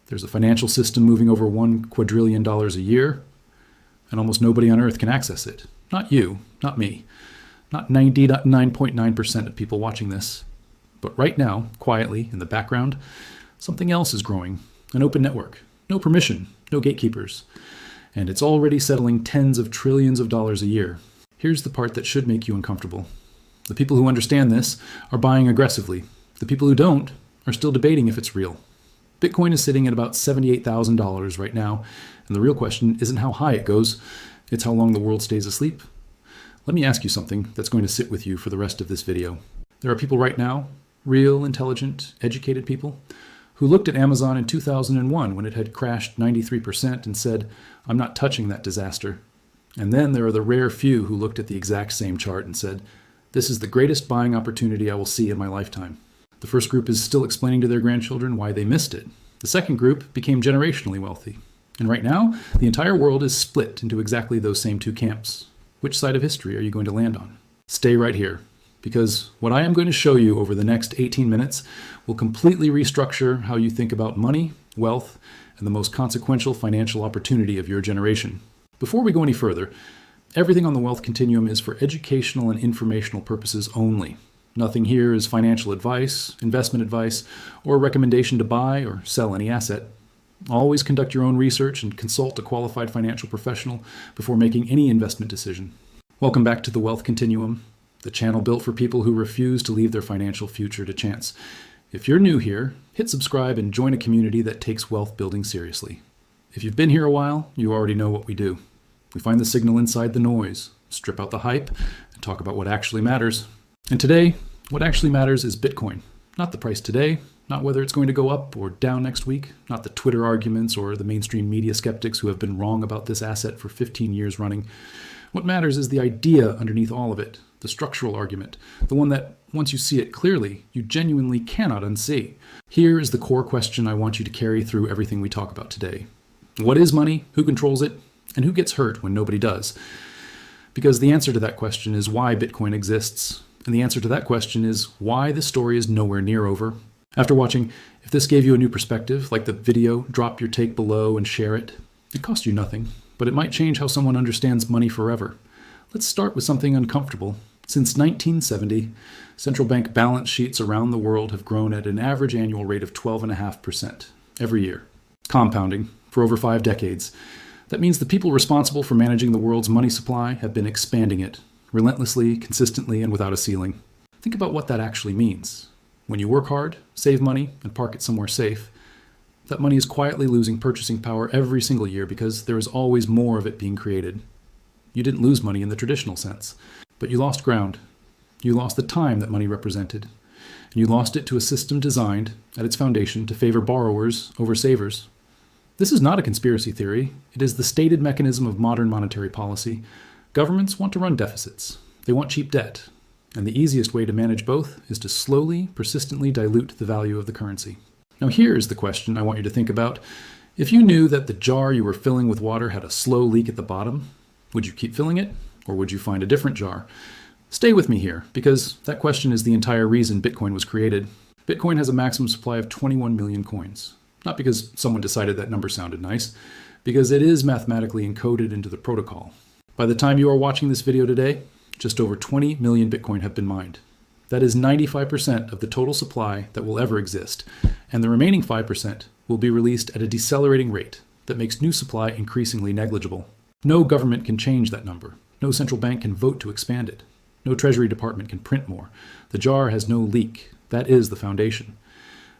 There's a financial system moving over $1 quadrillion a year, and almost nobody on Earth can access it. Not you, not me, not 99.9% of people watching this. But right now, quietly, in the background, something else is growing. An open network. No permission, no gatekeepers. And it's already settling tens of trillions of dollars a year. Here's the part that should make you uncomfortable. The people who understand this are buying aggressively. The people who don't are still debating if it's real. Bitcoin is sitting at about $78,000 right now, and the real question isn't how high it goes, it's how long the world stays asleep. Let me ask you something that's going to sit with you for the rest of this video. There are people right now, real, intelligent, educated people, who looked at Amazon in 2001 when it had crashed 93% and said, "I'm not touching that disaster." And then there are the rare few who looked at the exact same chart and said, "This is the greatest buying opportunity I will see in my lifetime." The first group is still explaining to their grandchildren why they missed it. The second group became generationally wealthy. And right now, the entire world is split into exactly those same two camps. Which side of history are you going to land on? Stay right here, because what I am going to show you over the next 18 minutes will completely restructure how you think about money, wealth, and the most consequential financial opportunity of your generation. Before we go any further, everything on the wealth continuum is for educational and informational purposes only. Nothing here is financial advice, investment advice, or a recommendation to buy or sell any asset. Always conduct your own research and consult a qualified financial professional before making any investment decision. Welcome back to the Wealth Continuum, the channel built for people who refuse to leave their financial future to chance. If you're new here, hit subscribe and join a community that takes wealth building seriously. If you've been here a while, you already know what we do. We find the signal inside the noise, strip out the hype, and talk about what actually matters. And today, what actually matters is Bitcoin. Not the price today, not whether it's going to go up or down next week, not the Twitter arguments or the mainstream media skeptics who have been wrong about this asset for 15 years running. What matters is the idea underneath all of it, the structural argument, the one that, once you see it clearly, you genuinely cannot unsee. Here is the core question I want you to carry through everything we talk about today. What is money? Who controls it? And who gets hurt when nobody does? Because the answer to that question is why Bitcoin exists. And the answer to that question is why this story is nowhere near over. After watching, if this gave you a new perspective, like the video, drop your take below and share it. It costs you nothing, but it might change how someone understands money forever. Let's start with something uncomfortable. Since 1970, central bank balance sheets around the world have grown at an average annual rate of 12.5% every year, compounding for over 5 decades. That means the people responsible for managing the world's money supply have been expanding it, relentlessly, consistently, and without a ceiling. Think about what that actually means. When you work hard, save money, and park it somewhere safe, that money is quietly losing purchasing power every single year because there is always more of it being created. You didn't lose money in the traditional sense, but you lost ground. You lost the time that money represented, and you lost it to a system designed, at its foundation, to favor borrowers over savers. This is not a conspiracy theory. It is the stated mechanism of modern monetary policy. Governments want to run deficits. They want cheap debt. And the easiest way to manage both is to slowly, persistently dilute the value of the currency. Now here is the question I want you to think about. If you knew that the jar you were filling with water had a slow leak at the bottom, would you keep filling it, or would you find a different jar? Stay with me here, because that question is the entire reason Bitcoin was created. Bitcoin has a maximum supply of 21 million coins. Not because someone decided that number sounded nice, because it is mathematically encoded into the protocol. By the time you are watching this video today, just over 20 million Bitcoin have been mined. That is 95% of the total supply that will ever exist, and the remaining 5% will be released at a decelerating rate that makes new supply increasingly negligible. No government can change that number. No central bank can vote to expand it. No Treasury Department can print more. The jar has no leak. That is the foundation.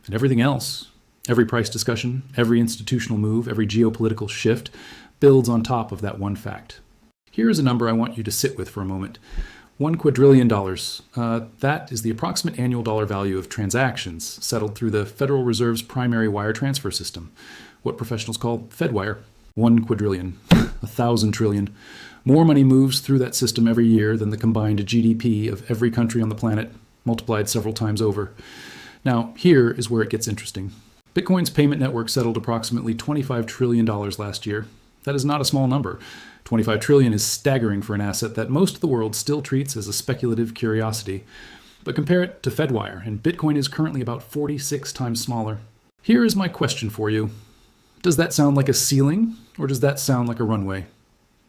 And everything else, every price discussion, every institutional move, every geopolitical shift, builds on top of that one fact. Here is a number I want you to sit with for a moment. $1 quadrillion. That is the approximate annual dollar value of transactions settled through the Federal Reserve's primary wire transfer system, what professionals call FedWire. 1 quadrillion, 1,000 trillion. More money moves through that system every year than the combined GDP of every country on the planet, multiplied several times over. Now, here is where it gets interesting. Bitcoin's payment network settled approximately $25 trillion last year. That is not a small number. 25 trillion is staggering for an asset that most of the world still treats as a speculative curiosity. But compare it to FedWire, and Bitcoin is currently about 46 times smaller. Here is my question for you. Does that sound like a ceiling, or does that sound like a runway?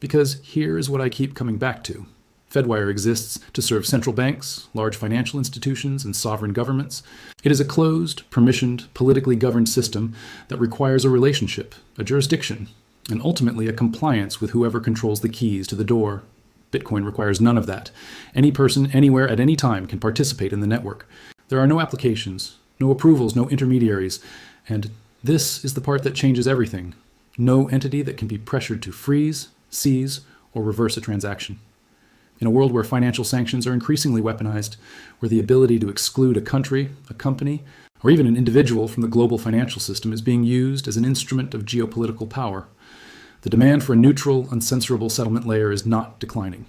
Because here is what I keep coming back to. Fedwire exists to serve central banks, large financial institutions, and sovereign governments. It is a closed, permissioned, politically governed system that requires a relationship, a jurisdiction, and ultimately a compliance with whoever controls the keys to the door. Bitcoin requires none of that. Any person, anywhere, at any time can participate in the network. There are no applications, no approvals, no intermediaries, and this is the part that changes everything. No entity that can be pressured to freeze, seize, or reverse a transaction. In a world where financial sanctions are increasingly weaponized, where the ability to exclude a country, a company, or even an individual from the global financial system is being used as an instrument of geopolitical power, the demand for a neutral, uncensorable settlement layer is not declining.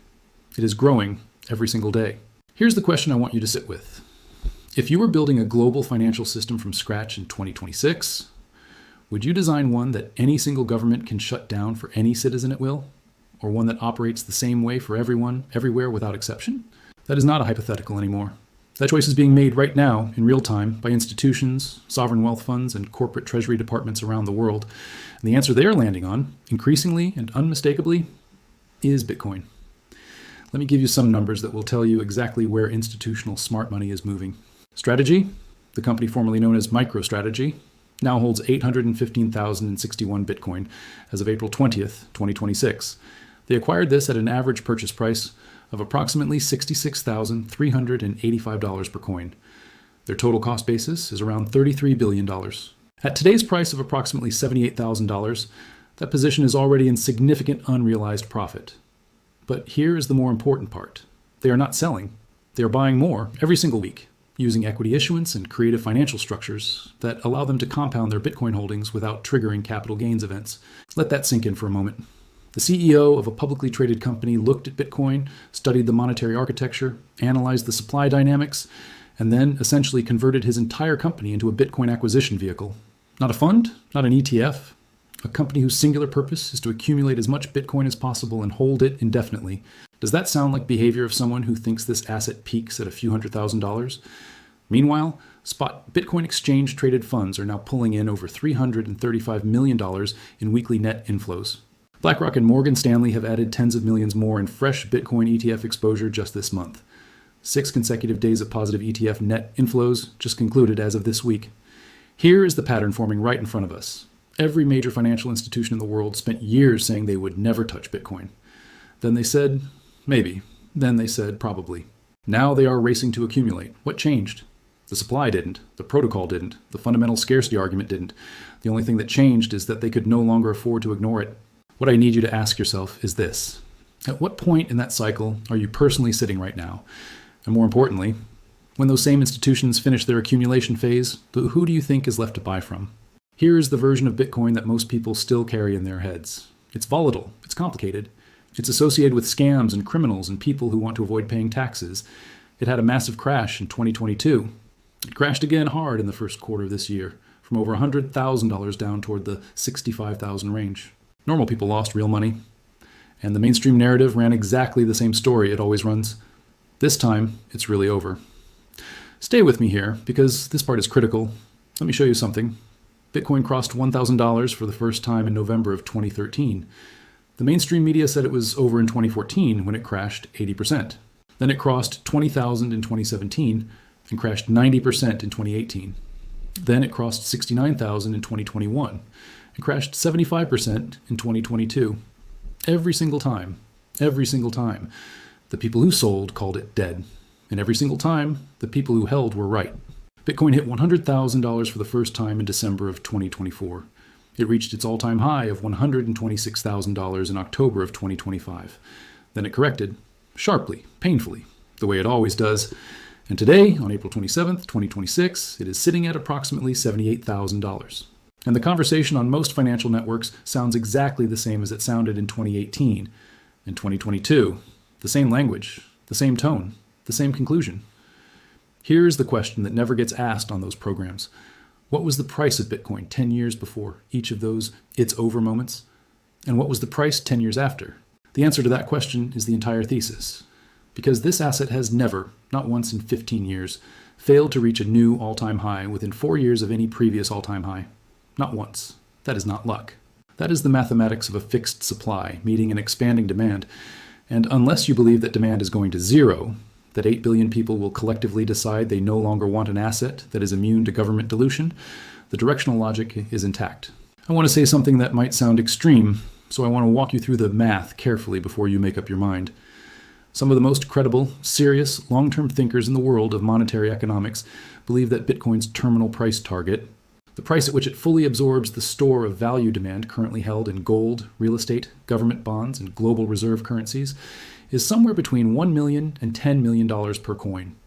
It is growing every single day. Here's the question I want you to sit with. If you were building a global financial system from scratch in 2026, would you design one that any single government can shut down for any citizen at will? Or one that operates the same way for everyone, everywhere, without exception? That is not a hypothetical anymore. That choice is being made right now, in real time, by institutions, sovereign wealth funds, and corporate treasury departments around the world. And the answer they are landing on, increasingly and unmistakably, is Bitcoin. Let me give you some numbers that will tell you exactly where institutional smart money is moving. Strategy, the company formerly known as MicroStrategy, now holds 815,061 Bitcoin as of April 20th, 2026. They acquired this at an average purchase price of approximately $66,385 per coin. Their total cost basis is around $33 billion. At today's price of approximately $78,000, that position is already in significant unrealized profit. But here is the more important part. They are not selling. They are buying more every single week, using equity issuance and creative financial structures that allow them to compound their Bitcoin holdings without triggering capital gains events. Let that sink in for a moment. The CEO of a publicly traded company looked at Bitcoin, studied the monetary architecture, analyzed the supply dynamics, and then essentially converted his entire company into a Bitcoin acquisition vehicle. Not a fund, not an ETF, a company whose singular purpose is to accumulate as much Bitcoin as possible and hold it indefinitely. Does that sound like behavior of someone who thinks this asset peaks at a few $100,000? Meanwhile, spot Bitcoin exchange traded funds are now pulling in over $335 million in weekly net inflows. BlackRock and Morgan Stanley have added tens of millions more in fresh Bitcoin ETF exposure just this month. 6 consecutive days of positive ETF net inflows just concluded as of this week. Here is the pattern forming right in front of us. Every major financial institution in the world spent years saying they would never touch Bitcoin. Then they said, maybe. Then they said, probably. Now they are racing to accumulate. What changed? The supply didn't. The protocol didn't. The fundamental scarcity argument didn't. The only thing that changed is that they could no longer afford to ignore it. What I need you to ask yourself is this. At what point in that cycle are you personally sitting right now? And more importantly, when those same institutions finish their accumulation phase, who do you think is left to buy from? Here is the version of Bitcoin that most people still carry in their heads. It's volatile. It's complicated. It's associated with scams and criminals and people who want to avoid paying taxes. It had a massive crash in 2022. It crashed again hard in the first quarter of this year, from over $100,000 down toward the $65,000 range. Normal people lost real money, and the mainstream narrative ran exactly the same story it always runs. This time, it's really over. Stay with me here, because this part is critical. Let me show you something. Bitcoin crossed $1,000 for the first time in November of 2013. The mainstream media said it was over in 2014 when it crashed 80%. Then it crossed 20,000 in 2017 and crashed 90% in 2018. Then it crossed 69,000 in 2021 and crashed 75% in 2022. Every single time, the people who sold called it dead. And every single time, the people who held were right. Bitcoin hit $100,000 for the first time in December of 2024. It reached its all-time high of $126,000 in October of 2025. Then it corrected, sharply, painfully, the way it always does. And today, on April 27th, 2026, it is sitting at approximately $78,000. And the conversation on most financial networks sounds exactly the same as it sounded in 2018 and 2022. The same language, the same tone, the same conclusion. Here's the question that never gets asked on those programs. What was the price of Bitcoin 10 years before each of those "it's over" moments? And what was the price 10 years after? The answer to that question is the entire thesis. Because this asset has never, not once in 15 years, failed to reach a new all-time high within 4 years of any previous all-time high. Not once. That is not luck. That is the mathematics of a fixed supply meeting an expanding demand. And unless you believe that demand is going to zero, that 8 billion people will collectively decide they no longer want an asset that is immune to government dilution, the directional logic is intact. I want to say something that might sound extreme, so I want to walk you through the math carefully before you make up your mind. Some of the most credible, serious, long-term thinkers in the world of monetary economics believe that Bitcoin's terminal price target, the price at which it fully absorbs the store of value demand currently held in gold, real estate, government bonds, and global reserve currencies, is somewhere between $1 million and $10 million per coin.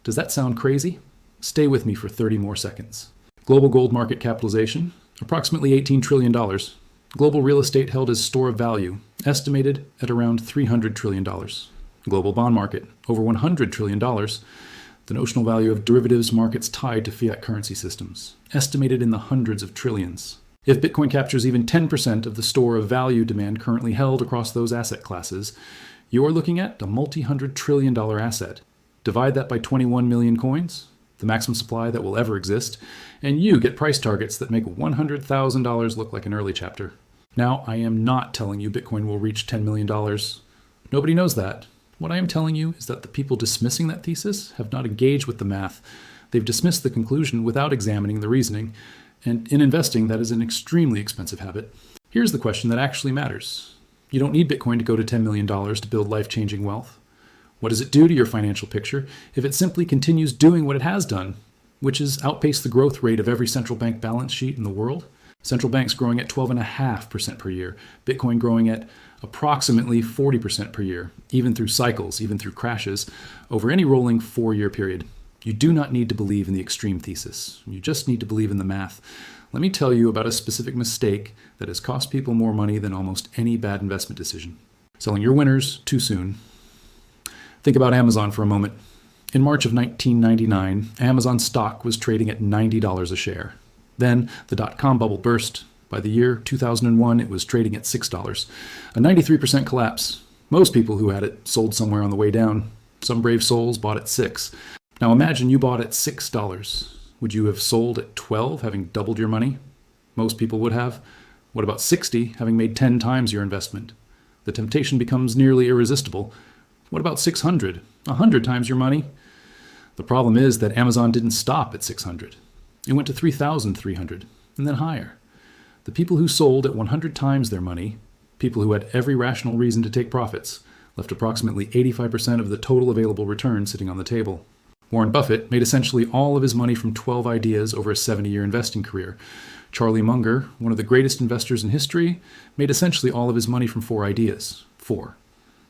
Does that sound crazy? Stay with me for 30 more seconds. Global gold market capitalization, approximately $18 trillion. Global real estate held as store of value, estimated at around $300 trillion. Global bond market, over $100 trillion. The notional value of derivatives markets tied to fiat currency systems, estimated in the hundreds of trillions. If Bitcoin captures even 10% of the store of value demand currently held across those asset classes, you're looking at a multi-hundred trillion dollar asset. Divide that by 21 million coins, the maximum supply that will ever exist, and you get price targets that make $100,000 look like an early chapter. Now, I am not telling you Bitcoin will reach $10 million. Nobody knows that. What I am telling you is that the people dismissing that thesis have not engaged with the math. They've dismissed the conclusion without examining the reasoning. And in investing, that is an extremely expensive habit. Here's the question that actually matters. You don't need Bitcoin to go to $10 million to build life-changing wealth. What does it do to your financial picture if it simply continues doing what it has done, which is outpace the growth rate of every central bank balance sheet in the world? Central banks growing at 12.5% per year, Bitcoin growing at approximately 40% per year, even through cycles, even through crashes, over any rolling 4-year period. You do not need to believe in the extreme thesis. You just need to believe in the math. Let me tell you about a specific mistake that has cost people more money than almost any bad investment decision. Selling your winners too soon. Think about Amazon for a moment. In March of 1999, Amazon stock was trading at $90 a share. Then the dot-com bubble burst. By the year 2001, it was trading at $6. A 93% collapse. Most people who had it sold somewhere on the way down. Some brave souls bought at $6. Now imagine you bought at $6. Would you have sold at $12, having doubled your money? Most people would have. What about $60, having made 10 times your investment? The temptation becomes nearly irresistible. What about $600, 100 times your money? The problem is that Amazon didn't stop at $600. It went to $3,300, and then higher. The people who sold at 100 times their money, people who had every rational reason to take profits, left approximately 85% of the total available return sitting on the table. Warren Buffett made essentially all of his money from 12 ideas over a 70-year investing career. Charlie Munger, one of the greatest investors in history, made essentially all of his money from 4 ideas. 4.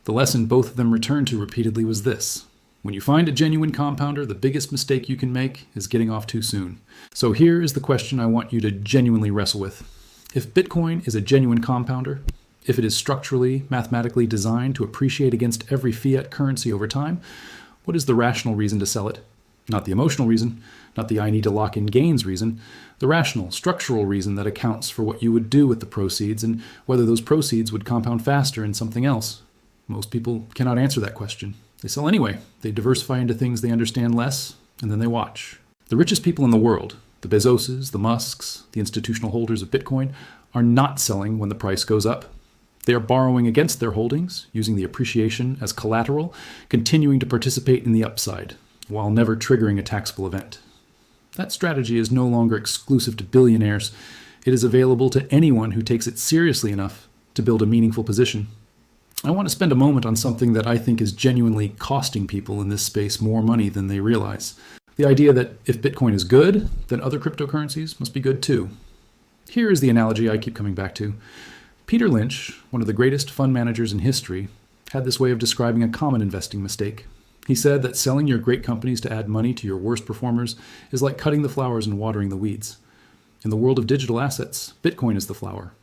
The lesson both of them returned to repeatedly was this: when you find a genuine compounder, the biggest mistake you can make is getting off too soon. So here is the question I want you to genuinely wrestle with. If Bitcoin is a genuine compounder, if it is structurally, mathematically designed to appreciate against every fiat currency over time, what is the rational reason to sell it? Not the emotional reason, not the I need to lock in gains reason, the rational, structural reason that accounts for what you would do with the proceeds and whether those proceeds would compound faster in something else. Most people cannot answer that question. They sell anyway. They diversify into things they understand less, and then they watch. The richest people in the world, the Bezoses, the Musks, the institutional holders of Bitcoin, are not selling when the price goes up. They are borrowing against their holdings, using the appreciation as collateral, continuing to participate in the upside, while never triggering a taxable event. That strategy is no longer exclusive to billionaires. It is available to anyone who takes it seriously enough to build a meaningful position. I want to spend a moment on something that I think is genuinely costing people in this space more money than they realize. The idea that if Bitcoin is good, then other cryptocurrencies must be good too. Here is the analogy I keep coming back to. Peter Lynch, one of the greatest fund managers in history, had this way of describing a common investing mistake. He said that selling your great companies to add money to your worst performers is like cutting the flowers and watering the weeds. In the world of digital assets, Bitcoin is the flower.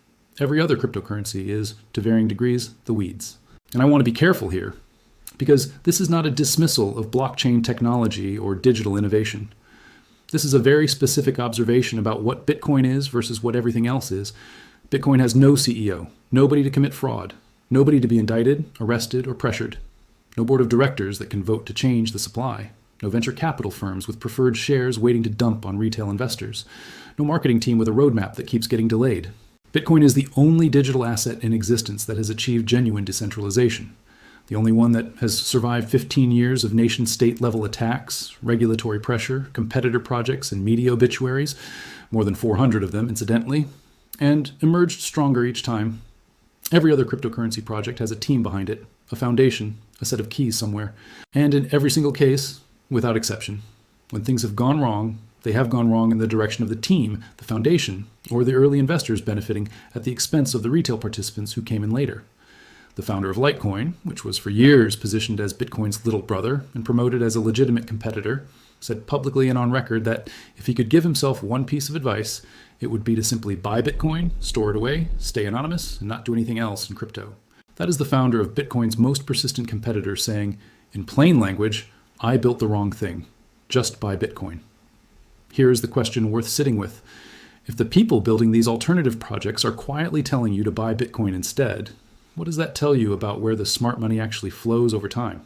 Every other cryptocurrency is, to varying degrees, the weeds. And I want to be careful here, because this is not a dismissal of blockchain technology or digital innovation. This is a very specific observation about what Bitcoin is versus what everything else is. Bitcoin has no CEO, nobody to commit fraud, nobody to be indicted, arrested, or pressured, no board of directors that can vote to change the supply. No venture capital firms with preferred shares waiting to dump on retail investors. No marketing team with a roadmap that keeps getting delayed. Bitcoin is the only digital asset in existence that has achieved genuine decentralization. The only one that has survived 15 years of nation-state level attacks, regulatory pressure, competitor projects, and media obituaries, more than 400 of them, incidentally, and emerged stronger each time. Every other cryptocurrency project has a team behind it, a foundation, a set of keys somewhere. And in every single case, without exception, when things have gone wrong, they have gone wrong in the direction of the team, the foundation, or the early investors benefiting at the expense of the retail participants who came in later. The founder of Litecoin, which was for years positioned as Bitcoin's little brother and promoted as a legitimate competitor, said publicly and on record that if he could give himself one piece of advice, it would be to simply buy Bitcoin, store it away, stay anonymous, and not do anything else in crypto. That is the founder of Bitcoin's most persistent competitor saying, in plain language, I built the wrong thing. Just buy Bitcoin. Here is the question worth sitting with. If the people building these alternative projects are quietly telling you to buy Bitcoin instead, what does that tell you about where the smart money actually flows over time?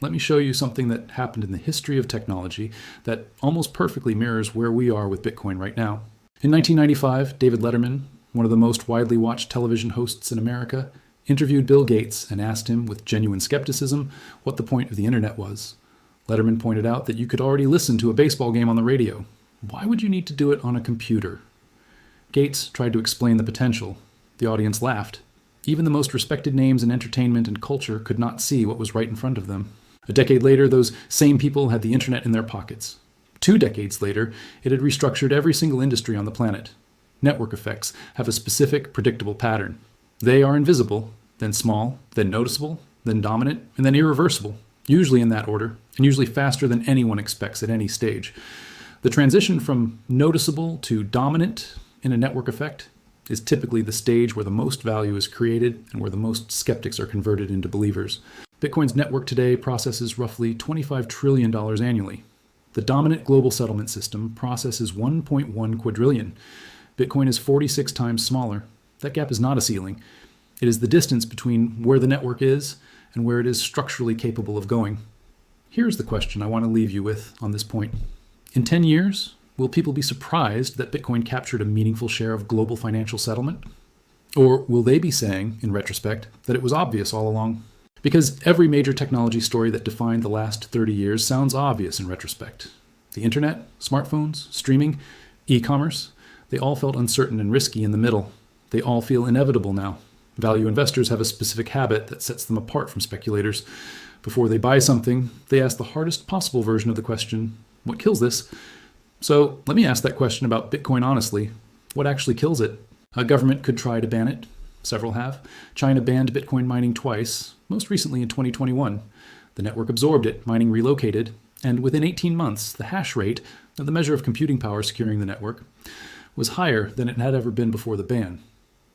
Let me show you something that happened in the history of technology that almost perfectly mirrors where we are with Bitcoin right now. In 1995, David Letterman, one of the most widely watched television hosts in America, interviewed Bill Gates and asked him with genuine skepticism what the point of the internet was. Letterman pointed out that you could already listen to a baseball game on the radio. Why would you need to do it on a computer? Gates tried to explain the potential. The audience laughed. Even the most respected names in entertainment and culture could not see what was right in front of them. A decade later, those same people had the internet in their pockets. 2 decades later, it had restructured every single industry on the planet. Network effects have a specific, predictable pattern. They are invisible, then small, then noticeable, then dominant, and then irreversible, usually in that order, and usually faster than anyone expects at any stage. The transition from noticeable to dominant in a network effect is typically the stage where the most value is created and where the most skeptics are converted into believers. Bitcoin's network today processes roughly $25 trillion annually. The dominant global settlement system processes 1.1 quadrillion. Bitcoin is 46 times smaller. That gap is not a ceiling. It is the distance between where the network is and where it is structurally capable of going. Here's the question I want to leave you with on this point. In 10 years, will people be surprised that Bitcoin captured a meaningful share of global financial settlement? Or will they be saying, in retrospect, that it was obvious all along? Because every major technology story that defined the last 30 years sounds obvious in retrospect. The internet, smartphones, streaming, e-commerce, they all felt uncertain and risky in the middle. They all feel inevitable now. Value investors have a specific habit that sets them apart from speculators. Before they buy something, they ask the hardest possible version of the question, what kills this? So let me ask that question about Bitcoin honestly. What actually kills it? A government could try to ban it. Several have. China banned Bitcoin mining twice, most recently in 2021. The network absorbed it, mining relocated, and within 18 months, the hash rate, the measure of computing power securing the network, was higher than it had ever been before the ban.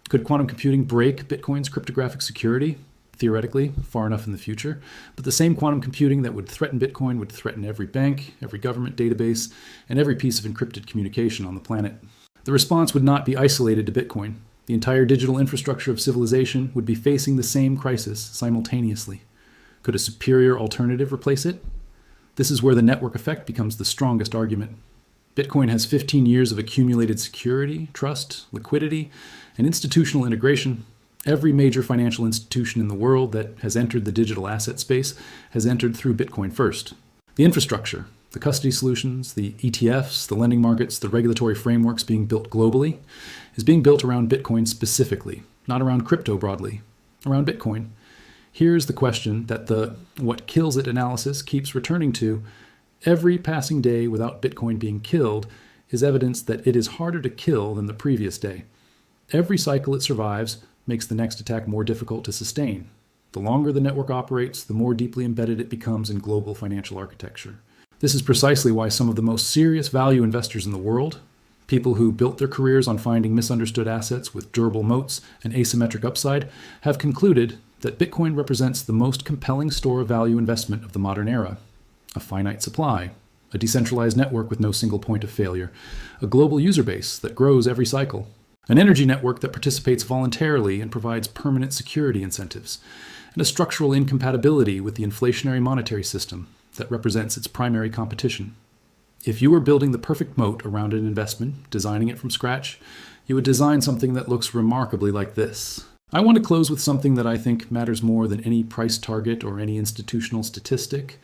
Could quantum computing break Bitcoin's cryptographic security? Theoretically, far enough in the future. But the same quantum computing that would threaten Bitcoin would threaten every bank, every government database, and every piece of encrypted communication on the planet. The response would not be isolated to Bitcoin. The entire digital infrastructure of civilization would be facing the same crisis simultaneously. Could a superior alternative replace it? This is where the network effect becomes the strongest argument. Bitcoin has 15 years of accumulated security, trust, liquidity, and institutional integration. Every major financial institution in the world that has entered the digital asset space has entered through Bitcoin first. The infrastructure, the custody solutions, the ETFs, the lending markets, the regulatory frameworks being built globally is being built around Bitcoin specifically, not around crypto broadly, around Bitcoin. Here's the question that the what kills it analysis keeps returning to. Every passing day without Bitcoin being killed is evidence that it is harder to kill than the previous day. Every cycle it survives makes the next attack more difficult to sustain. The longer the network operates, the more deeply embedded it becomes in global financial architecture. This is precisely why some of the most serious value investors in the world, people who built their careers on finding misunderstood assets with durable moats and asymmetric upside, have concluded that Bitcoin represents the most compelling store of value investment of the modern era. A finite supply, a decentralized network with no single point of failure, a global user base that grows every cycle, an energy network that participates voluntarily and provides permanent security incentives, and a structural incompatibility with the inflationary monetary system, that represents its primary competition. If you were building the perfect moat around an investment, designing it from scratch, you would design something that looks remarkably like this. I want to close with something that I think matters more than any price target or any institutional statistic.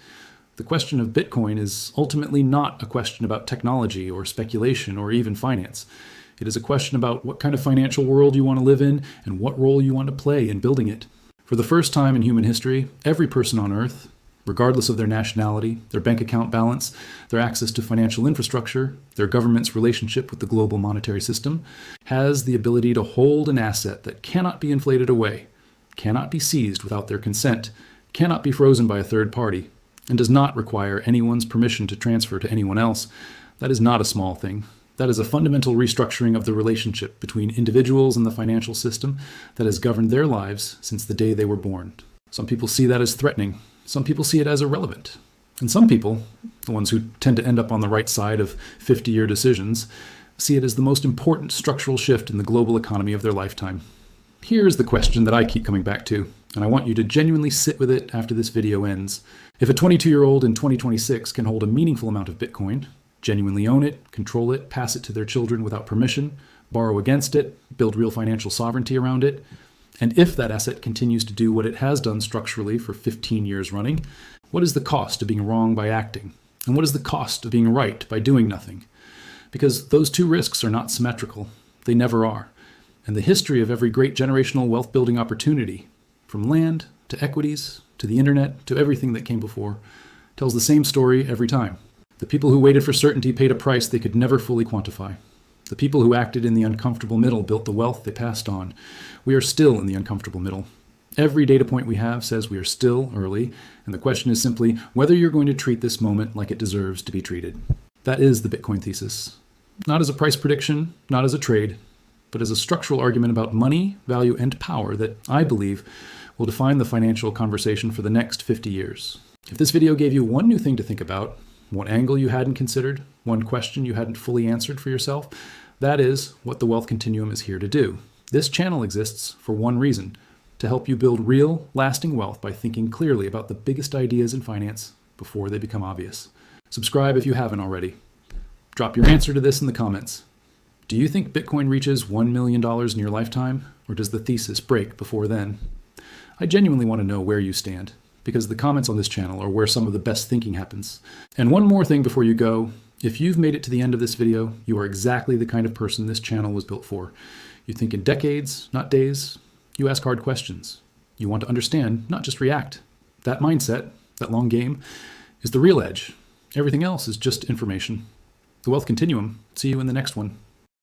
The question of Bitcoin is ultimately not a question about technology or speculation or even finance. It is a question about what kind of financial world you want to live in and what role you want to play in building it. For the first time in human history, every person on Earth, regardless of their nationality, their bank account balance, their access to financial infrastructure, their government's relationship with the global monetary system, has the ability to hold an asset that cannot be inflated away, cannot be seized without their consent, cannot be frozen by a third party, and does not require anyone's permission to transfer to anyone else. That is not a small thing. That is a fundamental restructuring of the relationship between individuals and the financial system that has governed their lives since the day they were born. Some people see that as threatening. Some people see it as irrelevant. And some people, the ones who tend to end up on the right side of 50-year decisions, see it as the most important structural shift in the global economy of their lifetime. Here's the question that I keep coming back to, and I want you to genuinely sit with it after this video ends. If a 22-year-old in 2026 can hold a meaningful amount of Bitcoin, genuinely own it, control it, pass it to their children without permission, borrow against it, build real financial sovereignty around it, and if that asset continues to do what it has done structurally for 15 years running, what is the cost of being wrong by acting? And what is the cost of being right by doing nothing? Because those two risks are not symmetrical. They never are. And the history of every great generational wealth building opportunity, from land to equities to the internet to everything that came before, tells the same story every time. The people who waited for certainty paid a price they could never fully quantify. The people who acted in the uncomfortable middle built the wealth they passed on. We are still in the uncomfortable middle. Every data point we have says we are still early, and the question is simply whether you're going to treat this moment like it deserves to be treated. That is the Bitcoin thesis. Not as a price prediction, not as a trade, but as a structural argument about money, value, and power that I believe will define the financial conversation for the next 50 years. If this video gave you one new thing to think about, one angle you hadn't considered, one question you hadn't fully answered for yourself, that is what the Wealth Continuum is here to do. This channel exists for one reason, to help you build real, lasting wealth by thinking clearly about the biggest ideas in finance before they become obvious. Subscribe if you haven't already. Drop your answer to this in the comments. Do you think Bitcoin reaches $1 million in your lifetime, or does the thesis break before then? I genuinely want to know where you stand, because the comments on this channel are where some of the best thinking happens. And one more thing before you go. If you've made it to the end of this video, you are exactly the kind of person this channel was built for. You think in decades, not days. You ask hard questions. You want to understand, not just react. That mindset, that long game, is the real edge. Everything else is just information. The Wealth Continuum. See you in the next one.